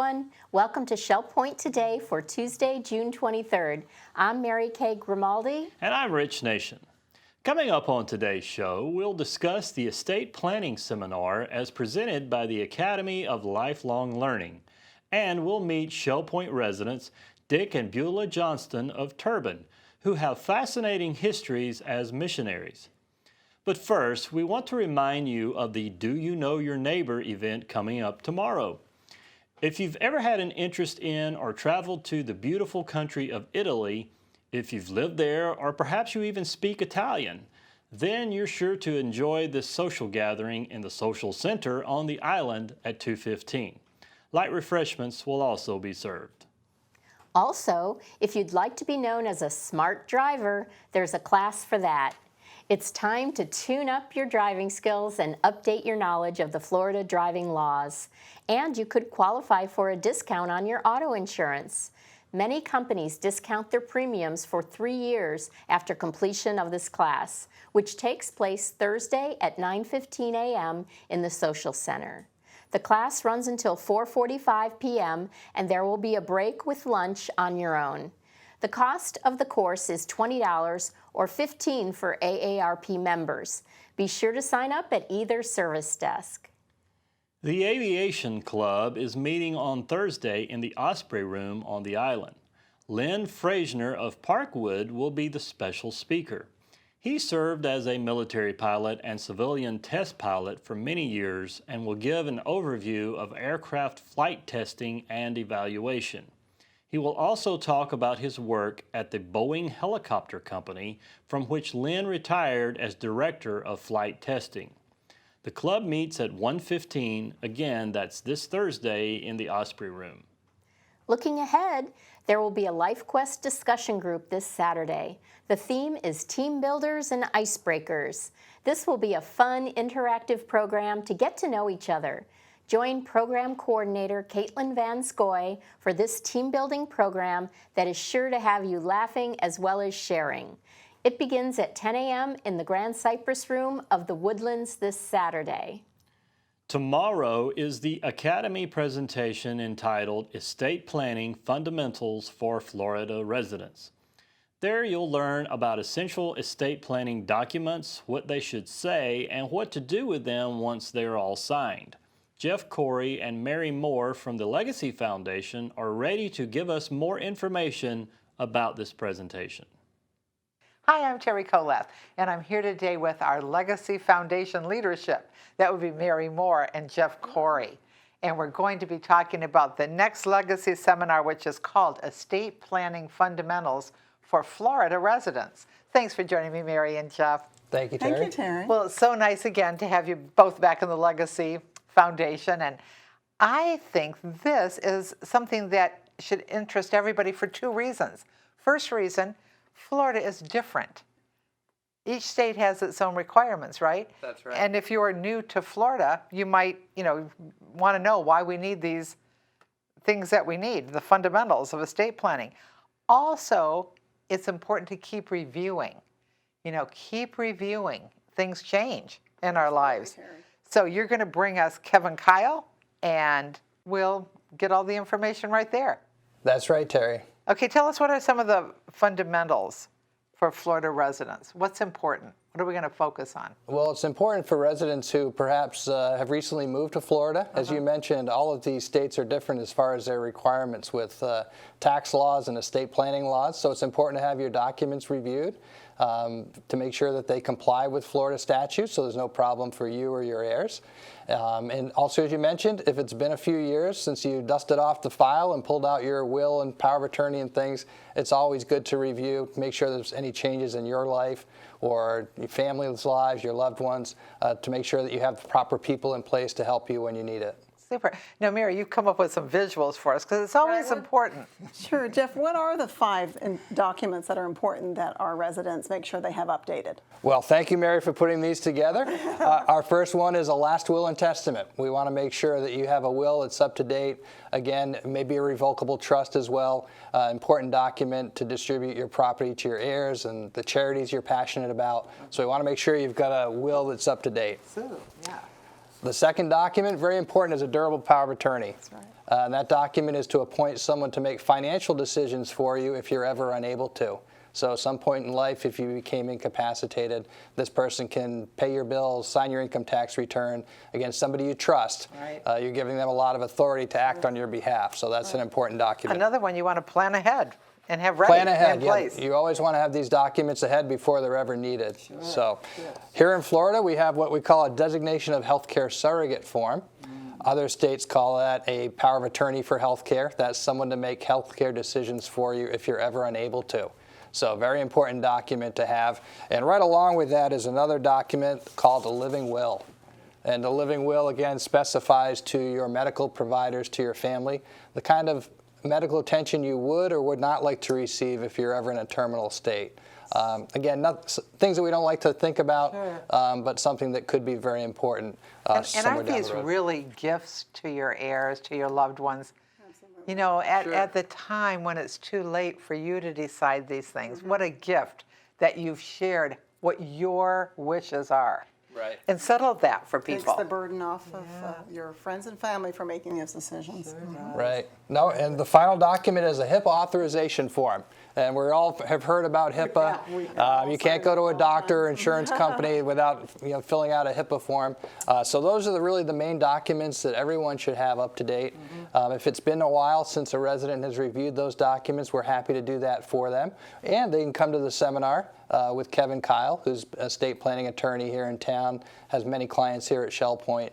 everyone. Welcome to Shell Point Today for Tuesday, June 23rd. I'm Mary Kay Grimaldi. And I'm Rich Nation. Coming up on today's show, we'll discuss the Estate Planning Seminar as presented by the Academy of Lifelong Learning. And we'll meet Shell Point residents Dick and Beulah Johnston of Turban, who have fascinating histories as missionaries. But first, we want to remind you of the Do You Know Your Neighbor event coming up tomorrow. If you've ever had an interest in or traveled to the beautiful country of Italy, if you've lived there or perhaps you even speak Italian, then you're sure to enjoy this social gathering in the Social Center on the island at 2:15. Light refreshments will also be served. Also, if you'd like to be known as a smart driver, there's a class for that. It's time to tune up your driving skills and update your knowledge of the Florida driving laws. And you could qualify for a discount on your auto insurance. Many companies discount their premiums for 3 years after completion of this class, which takes place Thursday at 9:15 a.m. in the Social Center. The class runs until 4:45 p.m. and there will be a break with lunch on your own. The cost of the course is $20 or $15 for AARP members. Be sure to sign up at either service desk. The Aviation Club is meeting on Thursday in the Osprey Room on the island. Lynn Frasner of Parkwood will be the special speaker. He served as a military pilot and civilian test pilot for many years and will give an overview of aircraft flight testing and evaluation. He will also talk about his work at the Boeing Helicopter Company, from which Lynn retired as Director of Flight Testing. The club meets at 1:15. Again, that's this Thursday in the Osprey Room. Looking ahead, there will be a Life Quest discussion group this Saturday. The theme is Team Builders and Icebreakers. This will be a fun, interactive program to get to know each other. Join Program Coordinator Caitlin Van Scoy for this team-building program that is sure to have you laughing as well as sharing. It begins at 10 a.m. in the Grand Cypress Room of the Woodlands this Saturday. Tomorrow is the Academy presentation entitled Estate Planning Fundamentals for Florida Residents. There you'll learn about essential estate planning documents, what they should say, and what to do with them once they're all signed. Jeff Cory and Mary Moore from the Legacy Foundation are ready to give us more information about this presentation. Hi, I'm Terry Coleth, and I'm here today with our Legacy Foundation leadership. That would be Mary Moore and Jeff Cory. And we're going to be talking about the next Legacy seminar, which is called Estate Planning Fundamentals for Florida Residents. Thanks for joining me, Mary and Jeff. Thank you, Terry. Thank you, Terry. Well, it's so nice again to have you both back in the Legacy Foundation. And I think this is something that should interest everybody for two reasons. First reason, Florida is different. Each state has its own requirements, right? That's right. And if you are new to Florida, you might, want to know why we need these things that we need, the fundamentals of estate planning. Also, it's important to keep reviewing. Keep reviewing. Things change in our lives. So you're going to bring us Kevin Kyle, and we'll get all the information right there. That's right, Terry. Okay, tell us what are some of the fundamentals for Florida residents? What's important? What are we going to focus on? Well, it's important for residents who perhaps have recently moved to Florida. As you mentioned, all of these states are different as far as their requirements with tax laws and estate planning laws. So it's important to have your documents reviewed to make sure that they comply with Florida statutes, so there's no problem for you or your heirs. And also, as you mentioned, if it's been a few years since you dusted off the file and pulled out your will and power of attorney and things, it's always good to review, make sure there's any changes in your life or your family's lives, your loved ones, to make sure that you have the proper people in place to help you when you need it. Super. Now, Mary, you've come up with some visuals for us because it's always important. Sure. Jeff, what are the 5 documents that are important that our residents make sure they have updated? Well, thank you, Mary, for putting these together. Our first one is a last will and testament. We want to make sure that you have a will that's up to date. Again, maybe a revocable trust as well. Important document to distribute your property to your heirs and the charities you're passionate about. So we want to make sure you've got a will that's up to date. So, yeah. The second document, very important, is a durable power of attorney. That's right. And that document is to appoint someone to make financial decisions for you if you're ever unable to. So at some point in life, if you became incapacitated, this person can pay your bills, sign your income tax return against somebody you trust. Right. You're giving them a lot of authority to act on your behalf. So that's an important document. Another one you want to plan ahead and have ready Plan ahead. in place. Yeah, you always want to have these documents ahead before they're ever needed. So here in Florida, we have what we call a designation of healthcare surrogate form. Other states call that a power of attorney for healthcare. That's someone to make healthcare decisions for you if you're ever unable to. So very important document to have. And right along with that is another document called a living will. And the living will, again, specifies to your medical providers, to your family, the kind of medical attention you would or would not like to receive if you're ever in a terminal state. Again, things that we don't like to think about, but something that could be very important And somewhere aren't down these the road. really gifts to your heirs, to your loved ones? You know, at the time when it's too late for you to decide these things, what a gift that you've shared what your wishes are. Right. And settled that for Takes people. the burden off of your friends and family for making those decisions. Right. No, and the final document is a HIPAA authorization form. And we all have heard about HIPAA. You can't go to a doctor or insurance company without filling out a HIPAA form. So those are really the main documents that everyone should have up to date. If it's been a while since a resident has reviewed those documents, we're happy to do that for them. And they can come to the seminar with Kevin Kyle, who's a estate planning attorney here in town, has many clients here at Shell Point,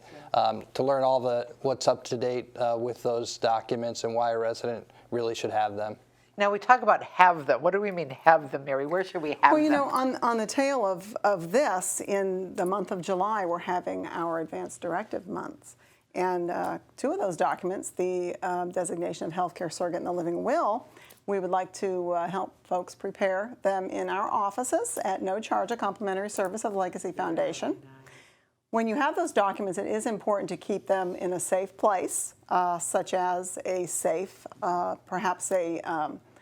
to learn all what's up to date with those documents and why a resident really should have them. Now we talk about have them. What do we mean have them, Mary? Where should we have them? Well, you know, on the tail of this, in the month of July, we're having our advanced directive months. And two of those documents, the designation of healthcare surrogate and the living will, we would like to help folks prepare them in our offices at no charge, a complimentary service of the Legacy Foundation. When you have those documents, it is important to keep them in a safe place, such as a safe, perhaps a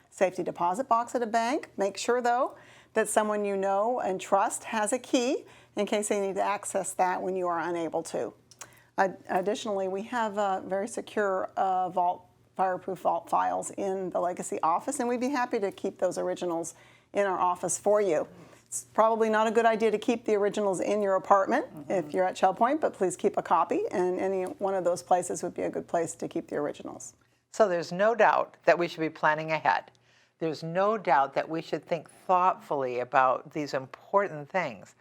safety deposit box at a bank. Make sure, though, that someone you know and trust has a key in case they need to access that when you are unable to. Additionally, we have very secure fireproof vault files in the Legacy office, and we'd be happy to keep those originals in our office for you. It's probably not a good idea to keep the originals in your apartment if you're at Shell Point, but please keep a copy, and any one of those places would be a good place to keep the originals. So there's no doubt that we should be planning ahead. There's no doubt that we should think thoughtfully about these important things,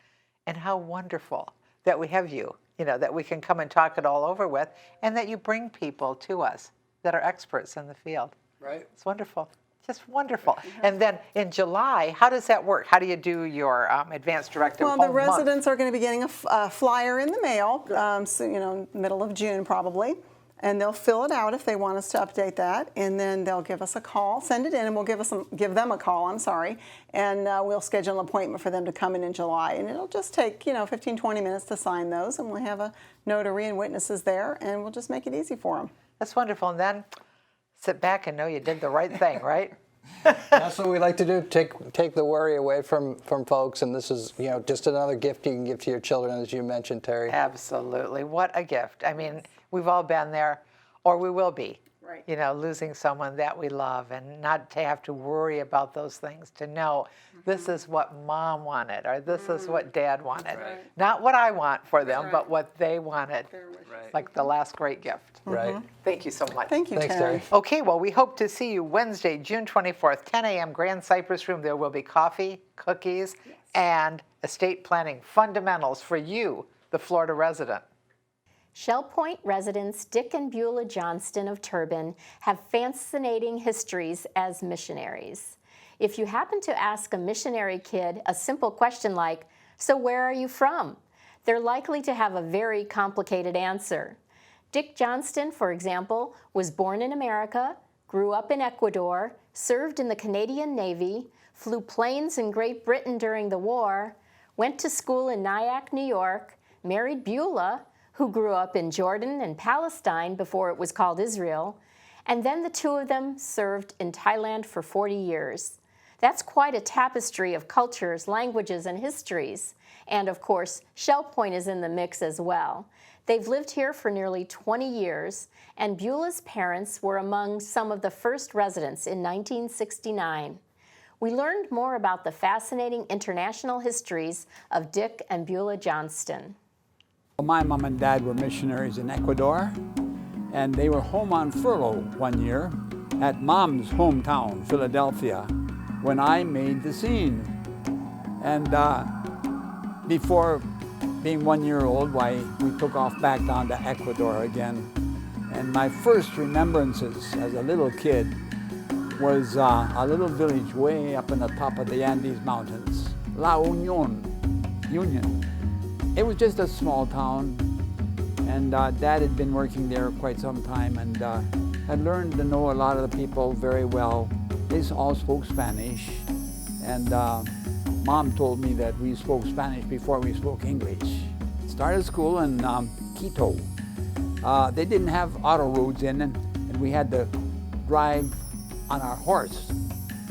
and how wonderful that we have you, that we can come and talk it all over with, and that you bring people to us that are experts in the field. Right. It's wonderful. Just wonderful. And then in July, how does that work? How do you do your advanced directive Well, home the residents month? are going to be getting a flyer in the mail, so, middle of June probably. And they'll fill it out if they want us to update that, and then they'll give us a call, send it in, and we'll give them a call, and we'll schedule an appointment for them to come in July. And it'll just take, 15, 20 minutes to sign those, and we'll have a notary and witnesses there, and we'll just make it easy for them. That's wonderful. And then sit back and know you did the right thing, right? That's what we like to do, take the worry away from folks, and this is just another gift you can give to your children, as you mentioned, Terry. Absolutely. What a gift. I mean, we've all been there, or we will be. Right. Losing someone that we love, and not to have to worry about those things, to know this is what mom wanted, or this is what dad wanted. Right. Not what I want for them, but what they wanted. Right. Like the last great gift. Right. Thank you so much. Thank you, Thanks, Terry. Terry. Okay, well, we hope to see you Wednesday, June 24th, 10 a.m., Grand Cypress Room. There will be coffee, cookies, and estate planning fundamentals for you, the Florida resident. Shell Point residents Dick and Beulah Johnston of Turbin have fascinating histories as missionaries. If you happen to ask a missionary kid a simple question like, "So where are you from?" they're likely to have a very complicated answer. Dick Johnston, for example, was born in America, grew up in Ecuador, served in the Canadian Navy, flew planes in Great Britain during the war, went to school in Nyack, New York, married Beulah, who grew up in Jordan and Palestine before it was called Israel, and then the two of them served in Thailand for 40 years. That's quite a tapestry of cultures, languages, and histories, And of course, Shell Point is in the mix as well. They've lived here for nearly 20 years, and Beulah's parents were among some of the first residents in 1969. We learned more about the fascinating international histories of Dick and Beulah Johnston. My mom and dad were missionaries in Ecuador, and they were home on furlough one year at Mom's hometown, Philadelphia, when I made the scene. And before being 1 year old, we took off back down to Ecuador again. And my first remembrances as a little kid was a little village way up in the top of the Andes Mountains, La Union. It was just a small town, and Dad had been working there quite some time and had learned to know a lot of the people very well. They all spoke Spanish, and Mom told me that we spoke Spanish before we spoke English. Started school in Quito. They didn't have auto roads in, and we had to drive on our horse.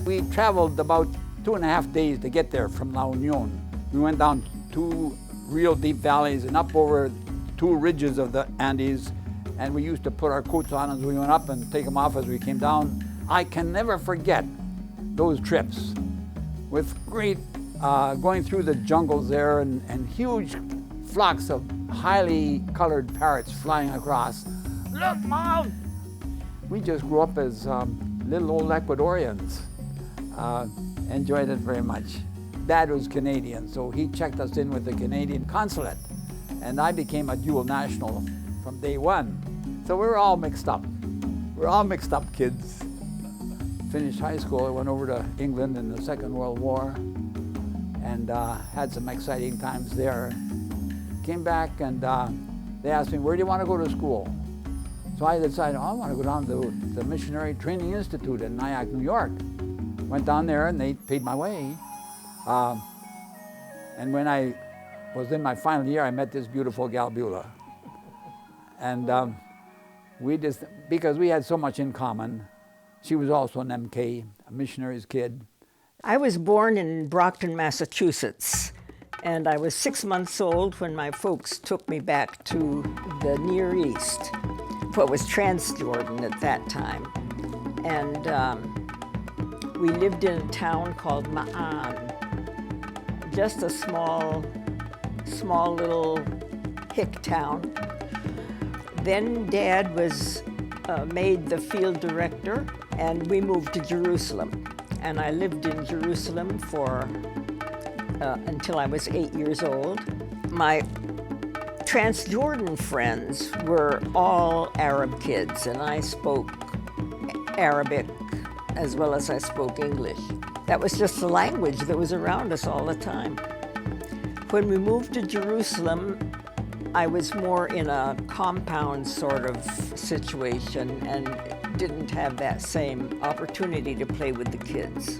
We traveled about 2.5 days to get there from La Union. We went down 2 real deep valleys and up over 2 ridges of the Andes, and we used to put our coats on as we went up and take them off as we came down. I can never forget those trips with great going through the jungles there and huge flocks of highly colored parrots flying across. Look, Mom! We just grew up as little old Ecuadorians. Enjoyed it very much. Dad was Canadian, so he checked us in with the Canadian consulate, and I became a dual national from day one. So we were all mixed up. We're all mixed up kids. Finished high school, I went over to England in the Second World War and had some exciting times there. Came back and they asked me, where do you want to go to school? So I decided, I want to go down to the Missionary Training Institute in Nyack, New York. Went down there and they paid my way. And when I was in my final year, I met this beautiful gal, Beulah. And because we had so much in common, she was also an MK, a missionary's kid. I was born in Brockton, Massachusetts, and I was 6 months old when my folks took me back to the Near East, what was Transjordan at that time. And we lived in a town called Ma'an, just a small little hick town. Then Dad was made the field director, and we moved to Jerusalem. And I lived in Jerusalem for until I was 8 years old. My Transjordan friends were all Arab kids, and I spoke Arabic as well as I spoke English. That was just the language that was around us all the time. When we moved to Jerusalem, I was more in a compound sort of situation and didn't have that same opportunity to play with the kids.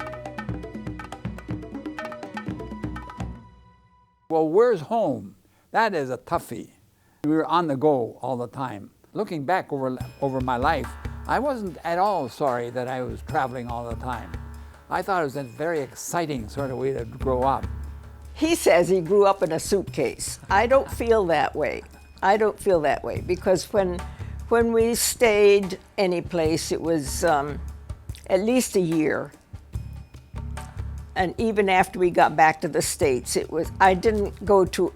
Well, where's home? That is a toughie. We were on the go all the time. Looking back over my life, I wasn't at all sorry that I was traveling all the time. I thought it was a very exciting sort of way to grow up. He says he grew up in a suitcase. I don't feel that way. I don't feel that way because when we stayed any place, it was at least a year. And even after we got back to the States, I didn't go to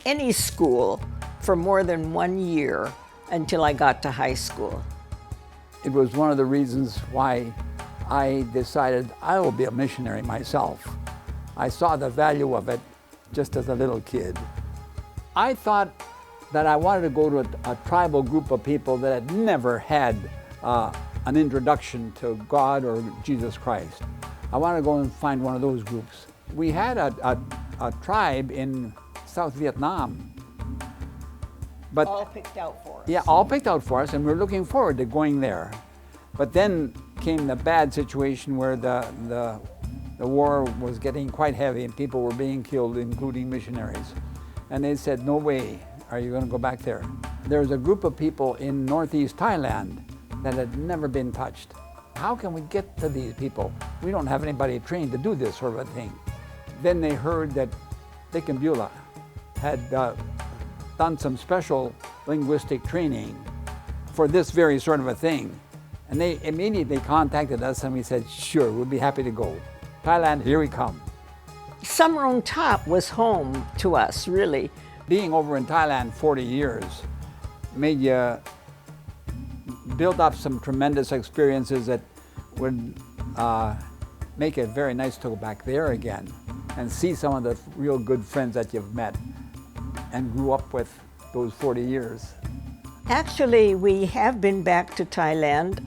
any school for more than 1 year until I got to high school. It was one of the reasons why I decided I will be a missionary myself. I saw the value of it just as a little kid. I thought that I wanted to go to a tribal group of people that had never had an introduction to God or Jesus Christ. I wanted to go and find one of those groups. We had a tribe in South Vietnam. But all picked out for us. Yeah, all picked out for us, and we were looking forward to going there. But then came the bad situation where the war was getting quite heavy and people were being killed, including missionaries. And they said, no way are you going to go back there. There's a group of people in northeast Thailand that had never been touched. How can we get to these people? We don't have anybody trained to do this sort of a thing. Then they heard that Dick and Beulah had done some special linguistic training for this very sort of a thing. And they immediately contacted us and we said, sure, we'll be happy to go. Thailand, here we come. Summer on Top was home to us, really. Being over in Thailand 40 years made you build up some tremendous experiences that would make it very nice to go back there again and see some of the real good friends that you've met and grew up with those 40 years. Actually, we have been back to Thailand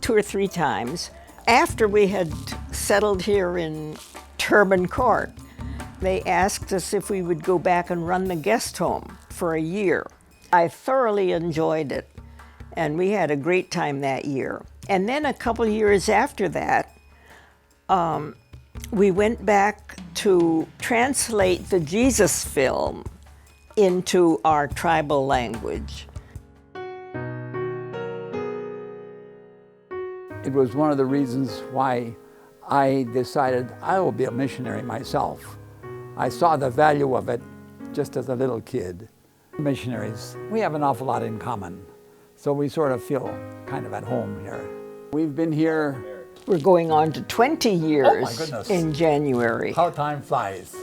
2 or 3 times. After we had settled here in Turban Court, they asked us if we would go back and run the guest home for a year. I thoroughly enjoyed it, and we had a great time that year. And then a couple years after that, we went back to translate the Jesus film into our tribal language. It was one of the reasons why I decided I will be a missionary myself. I saw the value of it just as a little kid. Missionaries, we have an awful lot in common, so we sort of feel kind of at home here. We've been here. We're going on to 20 years Oh my goodness. in January. How time flies.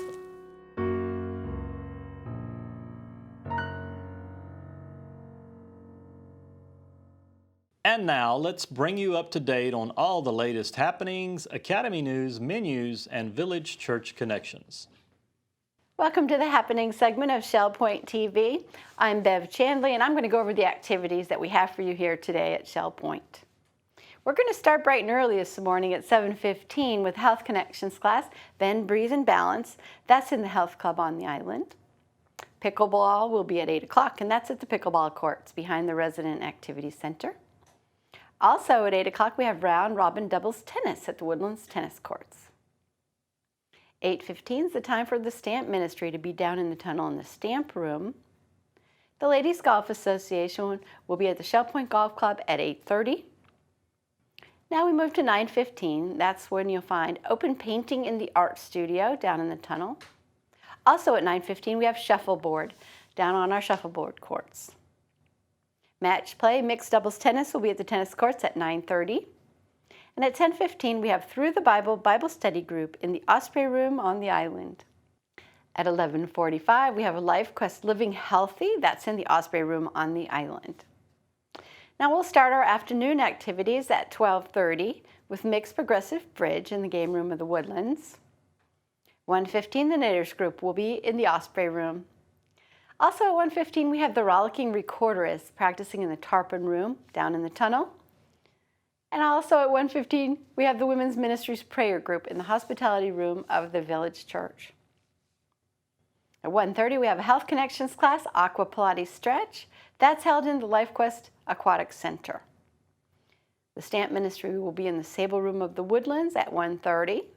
And now let's bring you up to date on all the latest happenings, Academy news, menus, and Village Church connections. Welcome to the Happening segment of Shell Point TV. I'm Bev Chandley, and I'm going to go over the activities that we have for you here today at Shell Point. We're going to start bright and early this morning at 7:15 with Health Connections class, Bend, Breathe, and Balance. That's in the Health Club on the island. Pickleball will be at 8 o'clock, and that's at the pickleball courts behind the Resident Activity Center. Also at 8 o'clock, we have round robin doubles tennis at the Woodlands Tennis Courts. 8:15 is the time for the Stamp Ministry to be down in the tunnel in the Stamp Room. The Ladies Golf Association will be at the Shell Point Golf Club at 8:30. Now we move to 9:15. That's when you'll find open painting in the art studio down in the tunnel. Also at 9:15, we have shuffleboard down on our shuffleboard courts. Match play mixed doubles tennis will be at the tennis courts at 9:30. And at 10:15, we have Through the Bible Study Group in the Osprey Room on the island. At 11:45, we have a Life Quest Living Healthy. That's in the Osprey Room on the island. Now we'll start our afternoon activities at 12:30 with Mixed Progressive Bridge in the game room of the Woodlands. 1:15, the Knitters Group will be in the Osprey Room. Also at 1:15, we have the Rollicking Recorderist practicing in the Tarpon Room down in the tunnel. And also at 1:15, we have the Women's Ministries Prayer Group in the Hospitality Room of the Village Church. At 1:30, we have a Health Connections class, Aqua Pilates Stretch. That's held in the Life Quest Aquatic Center. The Stamp Ministry will be in the Sable Room of the Woodlands at 1:30.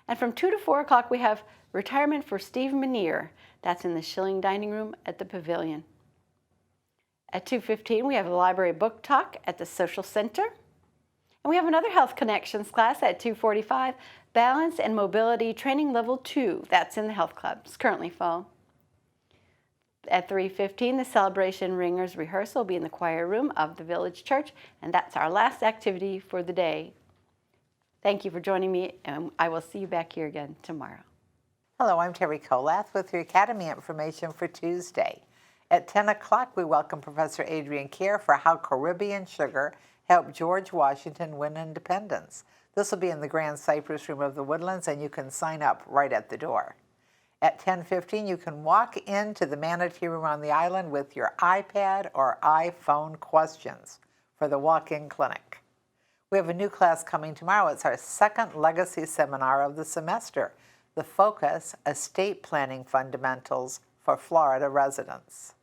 And from 2 to 4 o'clock, we have Retirement for Steve Manier. That's in the Schilling Dining Room at the Pavilion. At 2:15, we have a Library Book Talk at the Social Center. And we have another Health Connections class at 2:45, Balance and Mobility Training Level 2. That's in the Health Club. It's currently full. At 3:15, the Celebration Ringers rehearsal will be in the choir room of the Village Church, and that's our last activity for the day. Thank you for joining me, and I will see you back here again tomorrow. Hello, I'm Terry Kolath with your Academy information for Tuesday. At 10 o'clock, we welcome Professor Adrian Kerr for How Caribbean Sugar Helped George Washington Win Independence. This will be in the Grand Cypress Room of the Woodlands, and you can sign up right at the door. At 10:15, you can walk into the Manatee Room on the island with your iPad or iPhone questions for the walk-in clinic. We have a new class coming tomorrow. It's our second legacy seminar of the semester. The focus, Estate Planning Fundamentals for Florida Residents.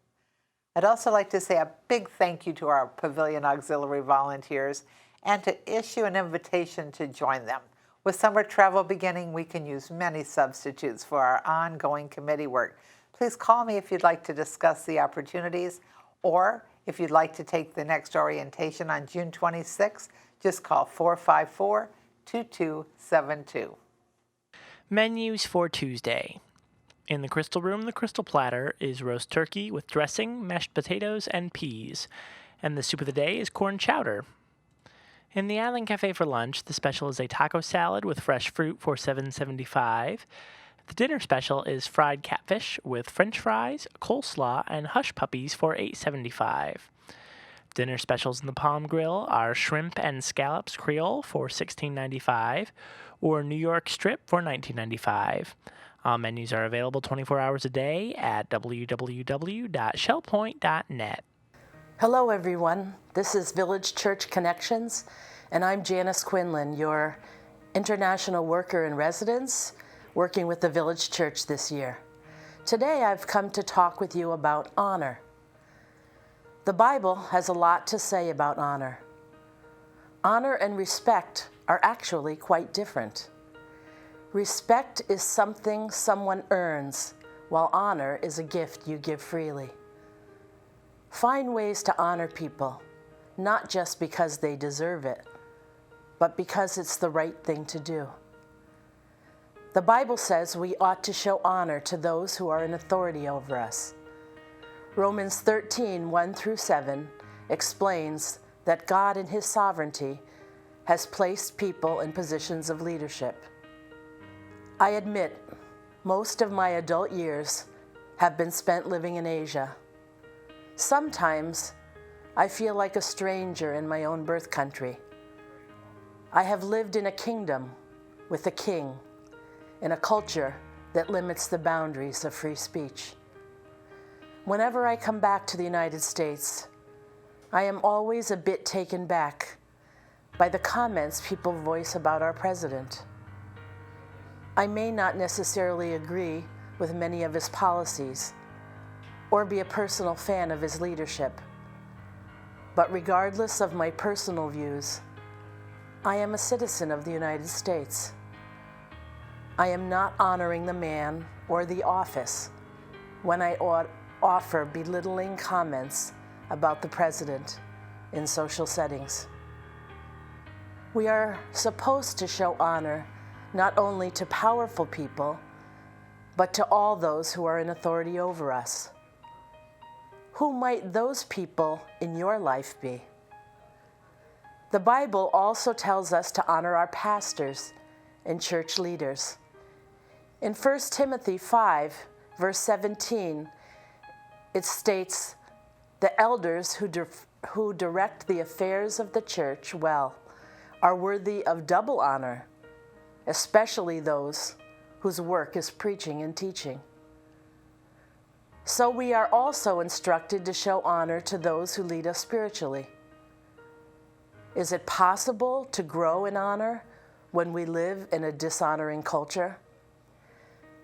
I'd also like to say a big thank you to our Pavilion Auxiliary volunteers and to issue an invitation to join them. With summer travel beginning, we can use many substitutes for our ongoing committee work. Please call me if you'd like to discuss the opportunities, or if you'd like to take the next orientation on June 26th, just call 454-2272. Menus for Tuesday. In the Crystal Room, the Crystal Platter is roast turkey with dressing, mashed potatoes, and peas. And the soup of the day is corn chowder. In the Island Cafe for lunch, the special is a taco salad with fresh fruit for $7.75. The dinner special is fried catfish with french fries, coleslaw, and hush puppies for $8.75. Dinner specials in the Palm Grill are shrimp and scallops Creole for $16.95 or New York Strip for $19.95. All menus are available 24 hours a day at www.shellpoint.net. Hello everyone, this is Village Church Connections, and I'm Janice Quinlan, your international worker in residence, working with the Village Church this year. Today I've come to talk with you about honor. The Bible has a lot to say about honor. Honor and respect are actually quite different. Respect is something someone earns, while honor is a gift you give freely. Find ways to honor people, not just because they deserve it, but because it's the right thing to do. The Bible says we ought to show honor to those who are in authority over us. Romans 13, 1 through 7 explains that God in His sovereignty has placed people in positions of leadership. I admit, most of my adult years have been spent living in Asia. Sometimes I feel like a stranger in my own birth country. I have lived in a kingdom with a king, in a culture that limits the boundaries of free speech. Whenever I come back to the United States, I am always a bit taken back by the comments people voice about our president. I may not necessarily agree with many of his policies or be a personal fan of his leadership, but regardless of my personal views, I am a citizen of the United States. I am not honoring the man or the office when I offer belittling comments about the president in social settings. We are supposed to show honor not only to powerful people, but to all those who are in authority over us. Who might those people in your life be? The Bible also tells us to honor our pastors and church leaders. In 1 Timothy 5, verse 17, it states, "The elders who direct the affairs of the church well are worthy of double honor, especially those whose work is preaching and teaching." So we are also instructed to show honor to those who lead us spiritually. Is it possible to grow in honor when we live in a dishonoring culture?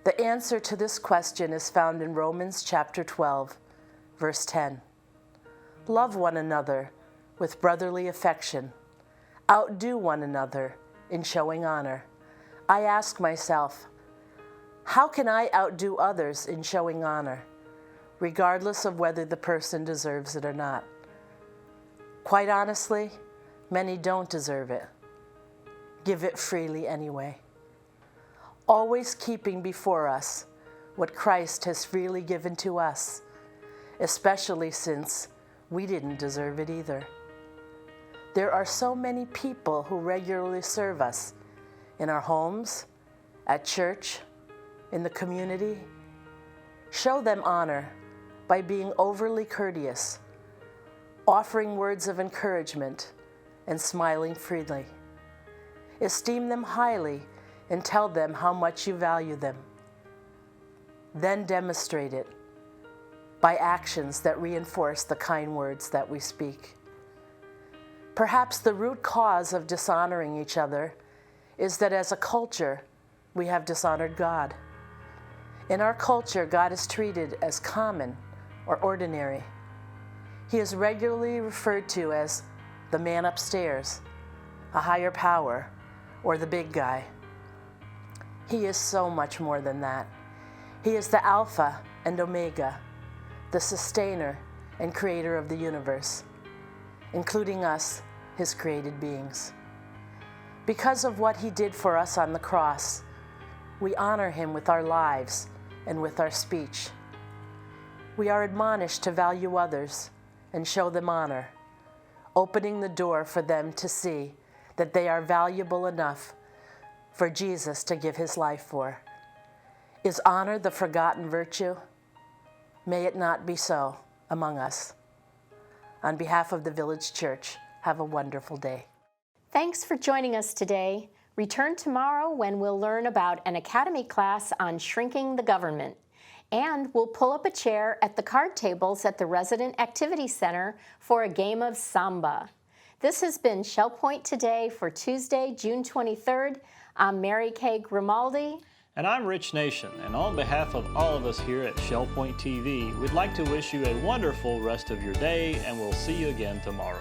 The answer to this question is found in Romans chapter 12, verse 10. Love one another with brotherly affection. Outdo one another in showing honor. I ask myself, how can I outdo others in showing honor, regardless of whether the person deserves it or not? Quite honestly, many don't deserve it. Give it freely anyway. Always keeping before us what Christ has freely given to us, especially since we didn't deserve it either. There are so many people who regularly serve us in our homes, at church, in the community. Show them honor by being overly courteous, offering words of encouragement, and smiling freely. Esteem them highly and tell them how much you value them. Then demonstrate it by actions that reinforce the kind words that we speak. Perhaps the root cause of dishonoring each other is that as a culture, we have dishonored God. In our culture, God is treated as common or ordinary. He is regularly referred to as the man upstairs, a higher power, or the big guy. He is so much more than that. He is the Alpha and Omega, the sustainer and creator of the universe, including us, His created beings. Because of what He did for us on the cross, We honor him with our lives and with our speech. We are admonished to value others and show them honor, opening the door for them to see that they are valuable enough for Jesus to give his life for. Is honor the forgotten virtue? May it not be so among us. On behalf of the Village Church, have a wonderful day. Thanks for joining us today. Return tomorrow when we'll learn about an academy class on shrinking the government. And we'll pull up a chair at the card tables at the Resident Activity Center for a game of Samba. This has been Shell Point Today for Tuesday, June 23rd. I'm Mary Kay Grimaldi. And I'm Rich Nation, and on behalf of all of us here at Shell Point TV, we'd like to wish you a wonderful rest of your day, and we'll see you again tomorrow.